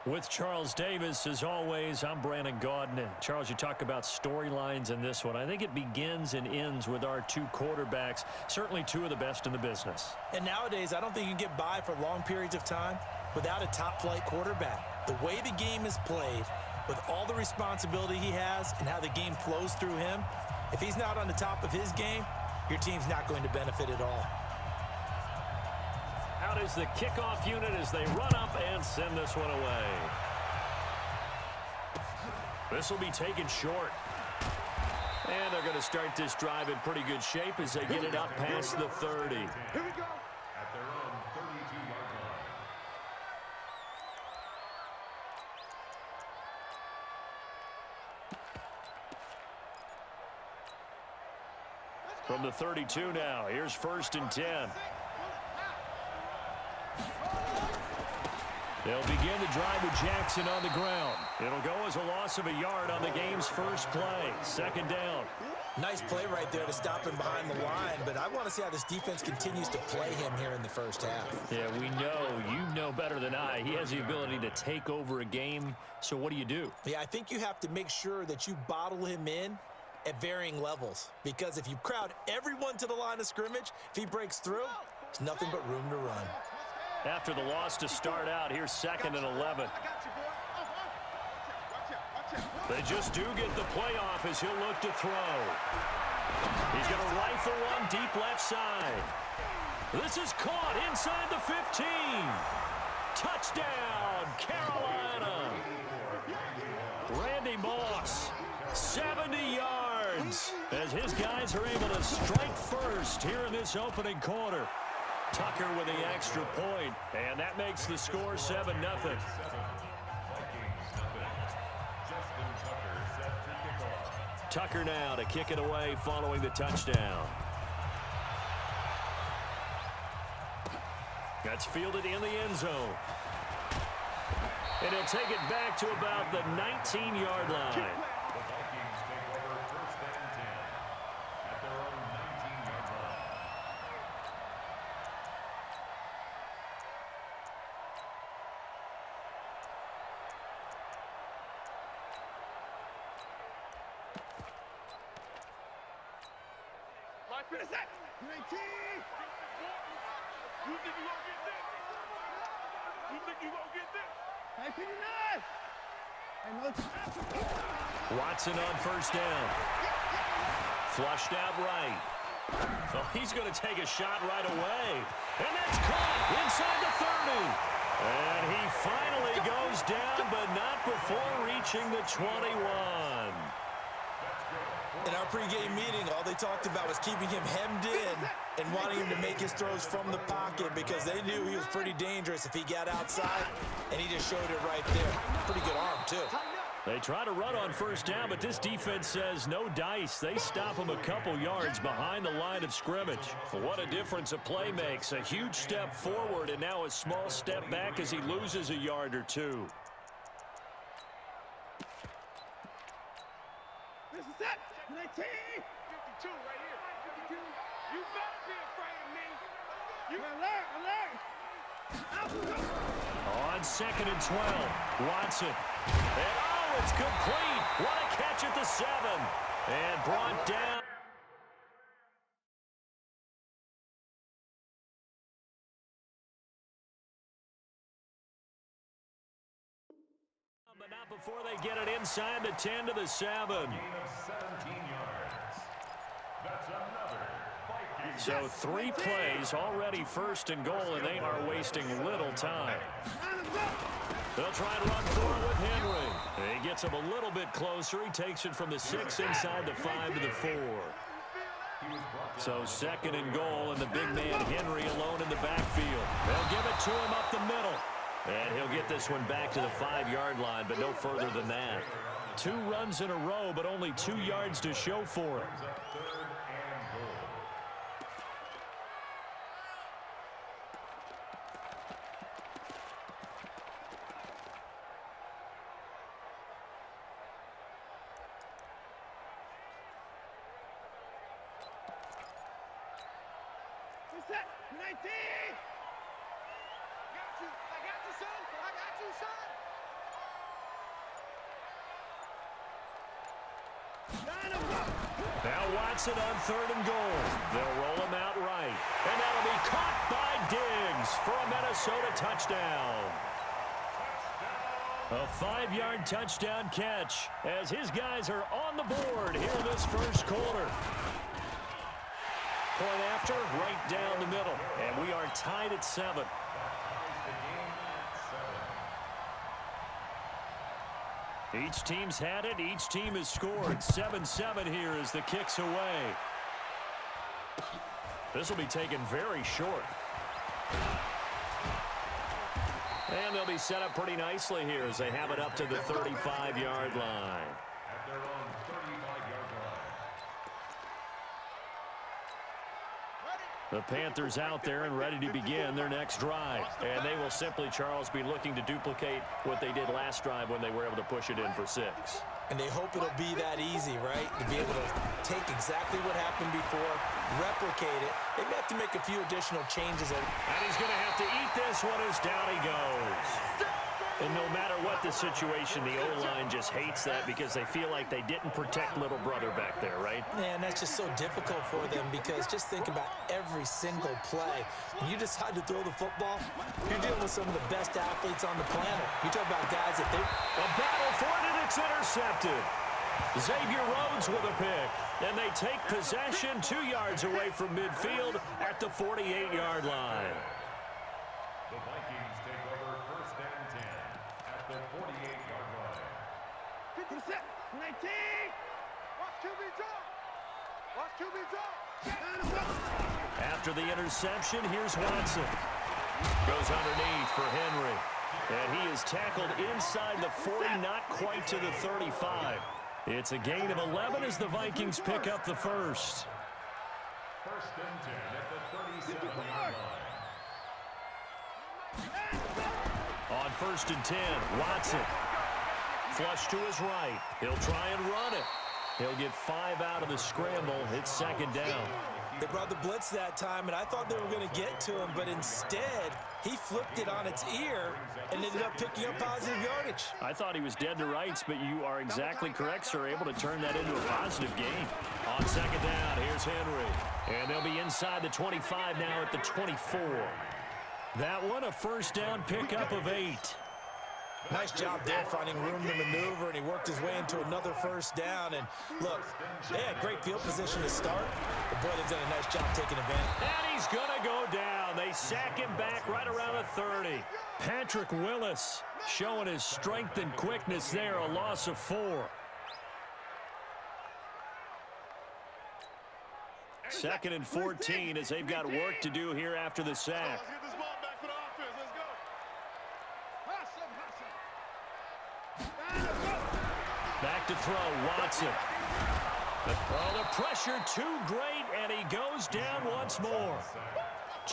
With Charles Davis, as always, I'm Brandon Gaudin. Charles, you talk about storylines in this one. I think it begins and ends with our two quarterbacks, certainly two of the best in the business. And nowadays, I don't think you can get by for long periods of time without a top-flight quarterback. The way the game is played, with all the responsibility he has and how the game flows through him, if he's not on the top of his game, your team's not going to benefit at all. Out is the kickoff unit as they run up and send this one away. This will be taken short. And they're going to start this drive in pretty good shape as they get it up past the 30. Here we go. At their own 32-yard line. From the 32 now, here's 1st and 10. They'll begin the drive with Jackson on the ground. It'll go as a loss of a yard on the game's first play. 2nd down. Nice play right there to stop him behind the line, but I want to see how this defense continues to play him here in the first half. Yeah, we know. You know better than I. He has the ability to take over a game, so what do you do? Yeah, I think you have to make sure that you bottle him in at varying levels, because if you crowd everyone to the line of scrimmage, if he breaks through, there's nothing but room to run. After the loss to start out, here's 2nd and 11. They just do get the play off as he'll look to throw. He's going to rifle one deep left side. This is caught inside the 15. Touchdown, Carolina. Randy Moss, 70 yards, as his guys are able to strike first here in this opening quarter. Tucker with the extra point, and that makes the score 7-0. Tucker now to kick it away following the touchdown. That's fielded in the end zone. And he'll take it back to about the 19-yard line. Watson on 1st down. Flushed out right. Oh, he's going to take a shot right away. And that's caught inside the 30. And he finally goes down, but not before reaching the 21. In our pregame meeting, all they talked about was keeping him hemmed in and wanting him to make his throws from the pocket because they knew he was pretty dangerous if he got outside, and he just showed it right there. Pretty good arm, too. They try to run on 1st down, but this defense says no dice. They stop him a couple yards behind the line of scrimmage. What a difference a play makes. A huge step forward and now a small step back as he loses a yard or two. This is it. 19. 52 right here. 52. You better be afraid of me. You alert. On 2nd and 12, Watson. And oh, it's complete. What a catch at the 7. And brought down. But not before they get it inside the 10 to the 7. Gain of 17 yards. That's another Vikings. So 3 plays, already 1st and goal, and they are wasting little time. They'll try to run forward with Henry. He gets him a little bit closer. He takes it from the 6 inside the 5 to the 4. So 2nd and goal, and the big man Henry alone in the backfield. They'll give it to him up the middle. And he'll get this one back to the 5-yard line, but no further than that. 2 runs in a row, but only 2 yards to show for it. Set. 19. I got you, son. I got you, son. Now Watson on 3rd and goal. They'll roll him out right. And that'll be caught by Diggs for a Minnesota touchdown. A 5-yard touchdown catch as his guys are on the board here in this first quarter. Point after, right down the middle. And we are tied at 7. Each team's had it. Each team has scored. 7-7 here as the kick's away. This will be taken very short. And they'll be set up pretty nicely here as they have it up to the 35-yard line. At their own 35-yard line. The Panthers out there and ready to begin their next drive. And they will simply, Charles, be looking to duplicate what they did last drive when they were able to push it in for 6. And they hope it'll be that easy, right? To be able to take exactly what happened before, replicate it. They may have to make a few additional changes. And he's going to have to eat this one as down he goes. And no matter what the situation, the O-line just hates that because they feel like they didn't protect little brother back there, right? Man, that's just so difficult for them because just think about every single play. When you decide to throw the football, you're dealing with some of the best athletes on the planet. You talk about guys that they... A battle for it, and it's intercepted. Xavier Rhodes with a pick. And they take possession 2 yards away from midfield at the 48-yard line. The Vikings take over 1st and 10 at the 48-yard line. 57, 19. Watch QB drop. Watch QB drop. After the interception, here's Watson. Goes underneath for Henry. And he is tackled inside the 40, not quite to the 35. It's a gain of 11 as the Vikings pick up the first. 1st and 10 at the 37-yard line. On 1st and 10, Watson. Flush to his right. He'll try and run it. He'll get 5 out of the scramble. It's 2nd down. They brought the blitz that time, and I thought they were going to get to him, but instead, he flipped it on its ear and ended up picking up positive yardage. I thought he was dead to rights, but you are exactly correct, sir. Able to turn that into a positive gain. On 2nd down, here's Henry. And they'll be inside the 25 now at the 24. That one, a 1st down pickup of 8. Nice job there finding room to maneuver, and he worked his way into another 1st down. And look, they had great field position to start, but boy, they've done a nice job taking advantage. And he's going to go down. They sack him back right around the 30. Patrick Willis showing his strength and quickness there, a loss of 4. 2nd and 14 as they've got work to do here after the sack. Let's get this ball back for the offense. Let's go. Back to throw, Watson. Oh, the pressure too great, and he goes down once more.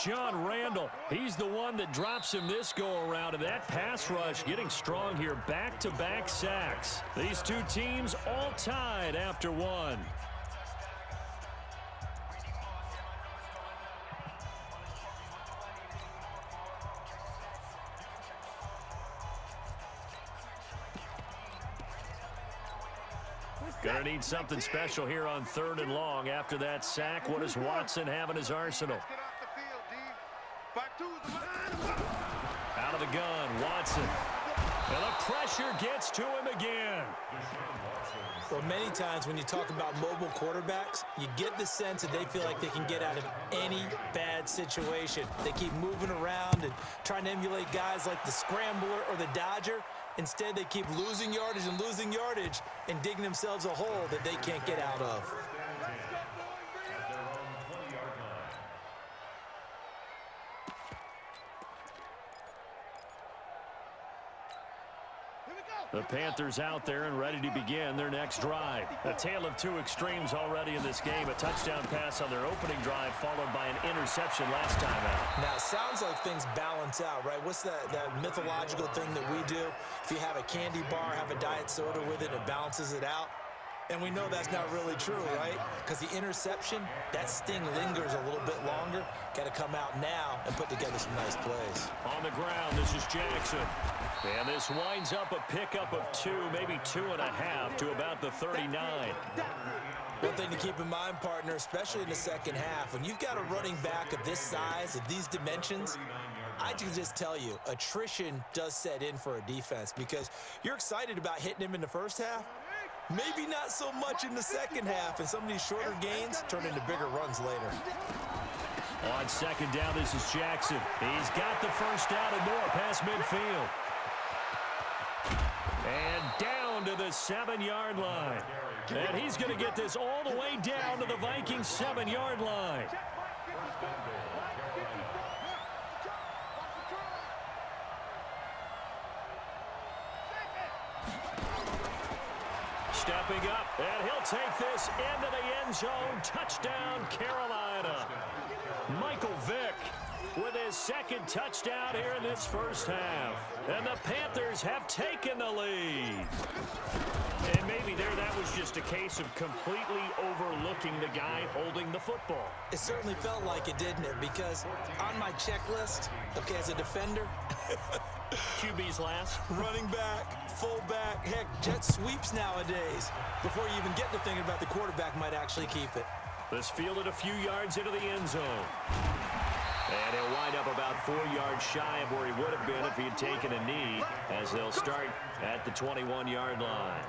John Randall, he's the one that drops him this go-around, and that pass rush getting strong here. Back-to-back sacks. These two teams all tied after 1. Gonna need something special here on 3rd and long. After that sack, what does Watson have in his arsenal? Out of the gun, Watson. And the pressure gets to him again. Well, many times when you talk about mobile quarterbacks, you get the sense that they feel like they can get out of any bad situation. They keep moving around and trying to emulate guys like the Scrambler or the Dodger. Instead, they keep losing yardage and digging themselves a hole that they can't get out of. The Panthers out there and ready to begin their next drive. A tale of two extremes already in this game. A touchdown pass on their opening drive followed by an interception last time out. Now, it sounds like things balance out, right? What's that mythological thing that we do? If you have a candy bar, have a diet soda with it, it balances it out. And we know that's not really true, right? Because the interception, that sting lingers a little bit longer. Got to come out now and put together some nice plays. On the ground, this is Jackson. And this winds up a pickup of 2, maybe 2.5 to about the 39. One thing to keep in mind, partner, especially in the second half, when you've got a running back of this size, of these dimensions, I can just tell you, attrition does set in for a defense because you're excited about hitting him in the first half. Maybe not so much in the second half, and some of these shorter gains turn into bigger runs later. On second down, this is Jackson. He's got the first down and more past midfield. And down to the 7-yard line. And he's going to get this all the way down to the Vikings 7-yard line. Stepping up, and he'll take this into the end zone. Touchdown, Carolina. Michael Vick with his second touchdown here in this first half. And the Panthers have taken the lead. And maybe that was just a case of completely overlooking the guy holding the football. It certainly felt like it, didn't it? Because on my checklist, okay, as a defender, QB's last. running back, fullback, heck, jet sweeps nowadays. Before you even get to thinking about the quarterback might actually keep it. This fielded a few yards into the end zone. And he'll wind up about 4 yards shy of where he would have been if he had taken a knee, as they'll start at the 21-yard line.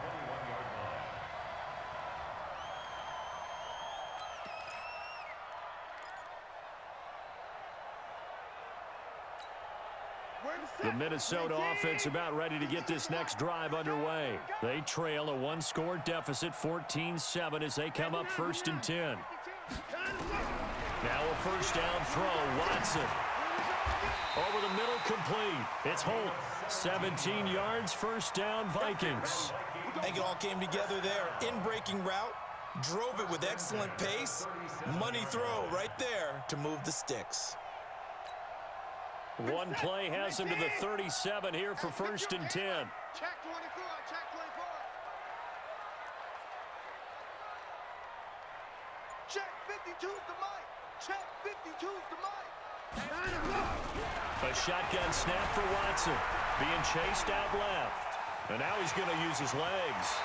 The Minnesota offense about ready to get this next drive underway. They trail a one-score deficit, 14-7, as they come up 1st and 10. Now a first down throw, Watson. Over the middle, complete. It's Holt. 17 yards, first down, Vikings. I think it all came together there. In-breaking route, drove it with excellent pace. Money throw right there to move the sticks. One play has him to the 37 here for 1st and 10. Check 24, check 24. Check 52's the mic. Check 52's the mic. A shotgun snap for Watson. Being chased out left. And now he's going to use his legs.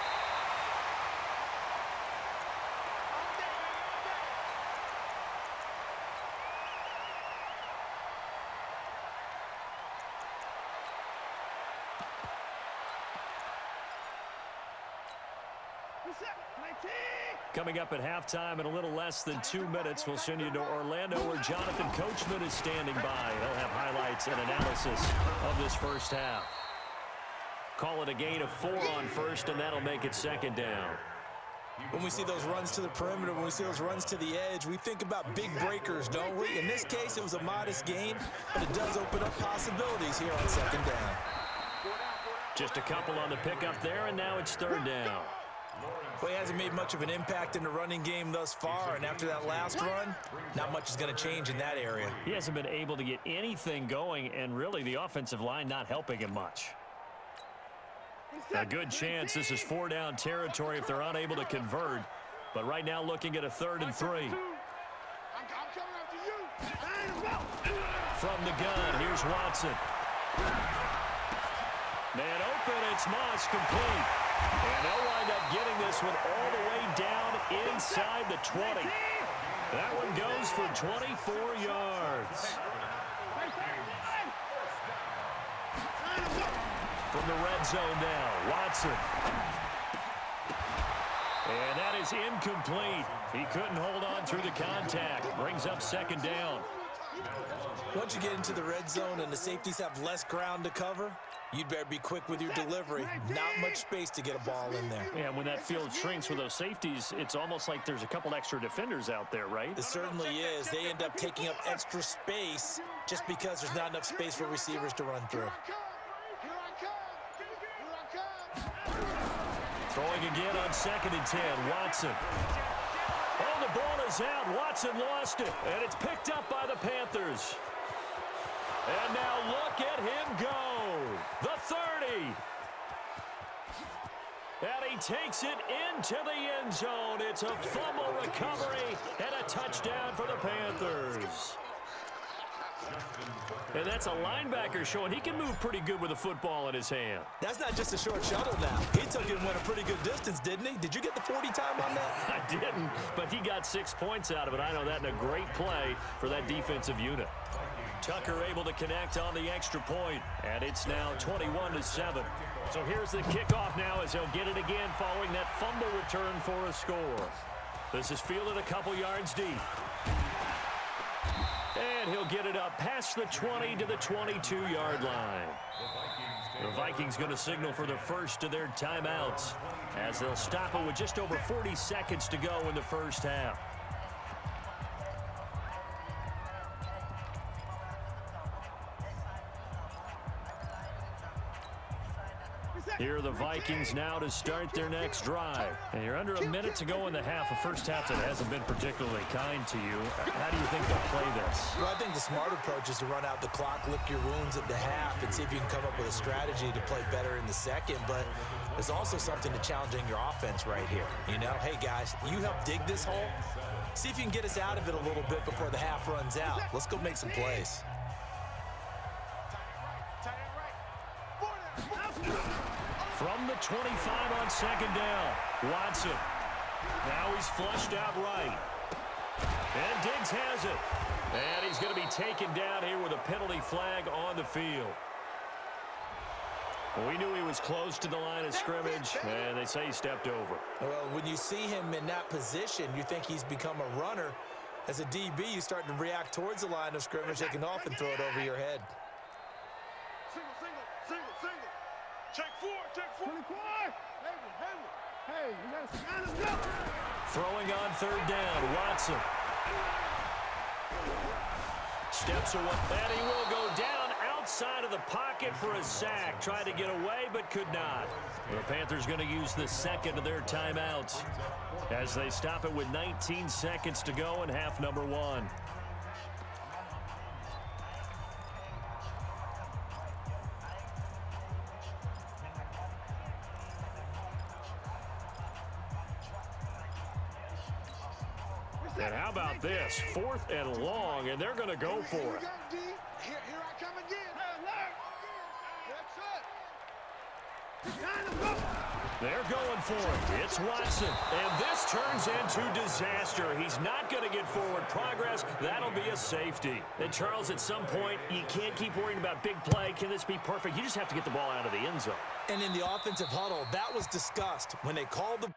Coming up at halftime in a little less than 2 minutes, we'll send you to Orlando where Jonathan Coachman is standing by. He'll have highlights and analysis of this first half. Call it a gain of 4 on first, and that'll make it 2nd down. When we see those runs to the perimeter, when we see those runs to the edge, we think about big breakers, don't we? In this case, it was a modest gain, but it does open up possibilities here on 2nd down. Just a couple on the pickup there, and now it's 3rd down. Well, he hasn't made much of an impact in the running game thus far, and after that last run, not much is going to change in that area. He hasn't been able to get anything going, and really the offensive line not helping him much. A good chance this is 4-down territory if they're unable to convert, but right now looking at a 3rd and 3. I'm coming up to you. From the gun, here's Watson. Man open, it's Moss, complete. And they'll wind up getting this one all the way down inside the 20. That one goes for 24 yards. From the red zone now, Watson. And that is incomplete. He couldn't hold on through the contact. Brings up 2nd down. Once you get into the red zone and the safeties have less ground to cover, you'd better be quick with your delivery. Not much space to get a ball in there. Yeah, when that field shrinks with those safeties, it's almost like there's a couple extra defenders out there, right? It certainly is. They end up taking up extra space just because there's not enough space for receivers to run through. Throwing again on 2nd and 10, Watson. Oh, the ball is out. Watson lost it, and it's picked up by the Panthers. And now look at him go. The 30. And he takes it into the end zone. It's a fumble recovery and a touchdown for the Panthers. And that's a linebacker showing he can move pretty good with a football in his hand. That's not just a short shuttle now. He took it and went a pretty good distance, didn't he? Did you get the 40 time on that? I didn't, but he got 6 points out of it. I know that in a great play for that defensive unit. Tucker able to connect on the extra point, and it's now 21-7. So here's the kickoff now as he'll get it again following that fumble return for a score. This is fielded a couple yards deep. And he'll get it up past the 20 to the 22-yard line. The Vikings going to signal for the first of their timeouts as they'll stop it with just over 40 seconds to go in the first half. Here are the Vikings now to start their next drive. And you're under a minute to go in the half. A first half that hasn't been particularly kind to you. How do you think they'll play this? Well, I think the smart approach is to run out the clock, lick your wounds at the half, and see if you can come up with a strategy to play better in the second. But there's also something to challenging your offense right here. You know, hey, guys, you help dig this hole. See if you can get us out of it a little bit before the half runs out. Let's go make some plays. From the 25 on second down, Watson. Now he's flushed out right. And Diggs has it. And he's going to be taken down here with a penalty flag on the field. Well, we knew he was close to the line of scrimmage, and they say he stepped over. Well, when you see him in that position, you think he's become a runner. As a DB, you start to react towards the line of scrimmage. They can often throw it over your head. Check four. 24. Hey, you gotta sign him up. Throwing on third down, Watson. Steps away, and he will go down outside of the pocket for a sack. Tried to get away, but could not. The Panthers going to use the second of their timeouts as they stop it with 19 seconds to go in half number one. And how about this? 4th and long, and they're going to go for it. Here I come again. They're going for it. It's Watson. And this turns into disaster. He's not going to get forward progress. That'll be a safety. And Charles, at some point, you can't keep worrying about big play. Can this be perfect? You just have to get the ball out of the end zone. And in the offensive huddle, that was discussed when they called the